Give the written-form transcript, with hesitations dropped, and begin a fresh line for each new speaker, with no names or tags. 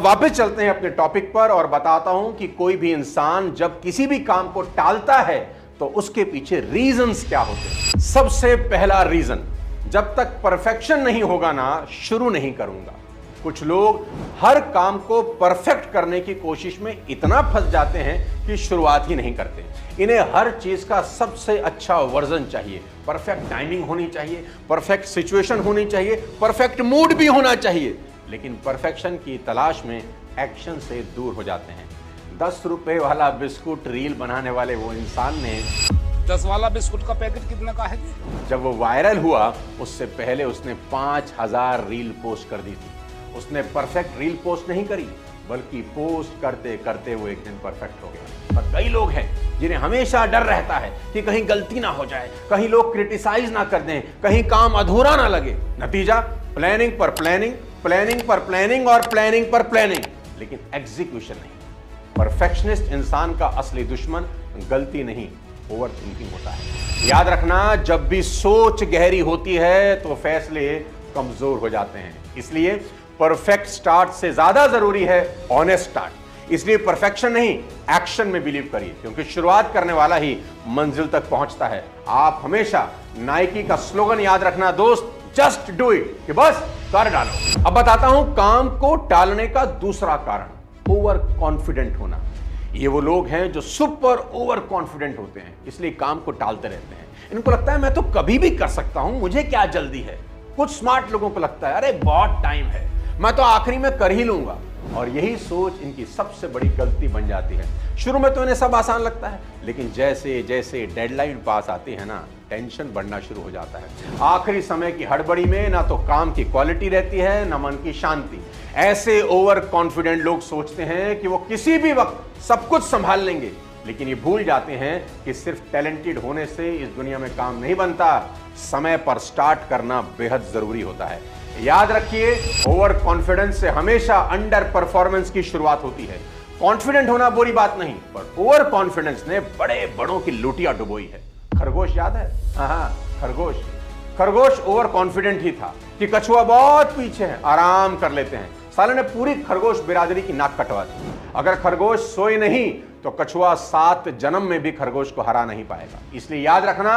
वापस चलते हैं अपने टॉपिक पर और बताता हूं कि कोई भी इंसान जब किसी भी काम को टालता है तो उसके पीछे रीजंस क्या होते हैं। सबसे पहला रीजन, जब तक परफेक्शन नहीं होगा ना शुरू नहीं करूंगा। कुछ लोग हर काम को परफेक्ट करने की कोशिश में इतना फंस जाते हैं कि शुरुआत ही नहीं करते। इन्हें हर चीज का सबसे अच्छा वर्जन चाहिए, परफेक्ट टाइमिंग होनी चाहिए, परफेक्ट सिचुएशन होनी चाहिए, परफेक्ट मूड भी होना चाहिए, लेकिन परफेक्शन की तलाश में एक्शन से दूर हो जाते हैं। 10 रुपए वाला बिस्कुट रील बनाने वाले वो इंसान ने
10 वाला बिस्कुट का पैकेट कितने का है?
जब वो वायरल हुआ उससे पहले उसने 5000 रील पोस्ट कर दी थी। उसने परफेक्ट रील पोस्ट नहीं करी, बल्कि पोस्ट करते करते वो एक दिन परफेक्ट हो गया। पर कई लोग हैं जिन्हें हमेशा डर रहता है कि कहीं गलती ना हो जाए, कहीं लोग क्रिटिसाइज ना कर दें, कहीं काम अधूरा ना लगे। नतीजा प्लानिंग पर प्लानिंग, प्लानिंग पर प्लानिंग और प्लानिंग पर प्लानिंग, लेकिन एग्जीक्यूशन नहीं। परफेक्शनिस्ट इंसान का असली दुश्मन गलती नहीं, ओवर थिंकिंग होता है। याद रखना, जब भी सोच गहरी होती है तो फैसले कमजोर हो जाते हैं। इसलिए परफेक्ट स्टार्ट से ज्यादा जरूरी है ऑनेस्ट स्टार्ट। इसलिए परफेक्शन नहीं, एक्शन में बिलीव करिए, क्योंकि शुरुआत करने वाला ही मंजिल तक पहुंचता है। आप हमेशा नाइकी का स्लोगन याद रखना दोस्त, जस्ट डू इट, कि बस कर डालो। अब बताता हूं काम को टालने का दूसरा कारण, ओवर कॉन्फिडेंट होना। ये वो लोग हैं जो सुपर ओवर कॉन्फिडेंट होते हैं, इसलिए काम को टालते रहते हैं। इनको लगता है मैं तो कभी भी कर सकता हूं, मुझे क्या जल्दी है। कुछ स्मार्ट लोगों को लगता है अरे बहुत टाइम है, मैं तो आखिरी में कर ही लूंगा। और यही सोच इनकी सबसे बड़ी गलती बन जाती है। शुरू में तो इन्हें सब आसान लगता है, लेकिन जैसे जैसे डेडलाइन पास आती है ना, टेंशन बढ़ना शुरू हो जाता है। आखिरी समय की हड़बड़ी में ना तो काम की क्वालिटी रहती है, ना मन की शांति। ऐसे ओवर कॉन्फिडेंट लोग सोचते हैं कि वो किसी भी वक्त सब कुछ संभाल लेंगे, लेकिन ये भूल जाते हैं कि सिर्फ टैलेंटेड होने से इस दुनिया में काम नहीं बनता, समय पर स्टार्ट करना बेहद जरूरी होता है। याद रखिए, ओवर कॉन्फिडेंस से हमेशा अंडर परफॉर्मेंस की शुरुआत होती है। कॉन्फिडेंट होना बुरी बात नहीं, पर ओवर कॉन्फिडेंस ने बड़े बड़ों की लुटिया डुबोई है। खरगोश याद है? हाँ, खरगोश ओवर कॉन्फिडेंट ही था कि कछुआ बहुत पीछे है, आराम कर लेते हैं। साले ने पूरी खरगोश बिरादरी की नाक कटवा दी। अगर खरगोश सोए नहीं तो कछुआ 7 जन्म में भी खरगोश को हरा नहीं पाएगा। इसलिए याद रखना,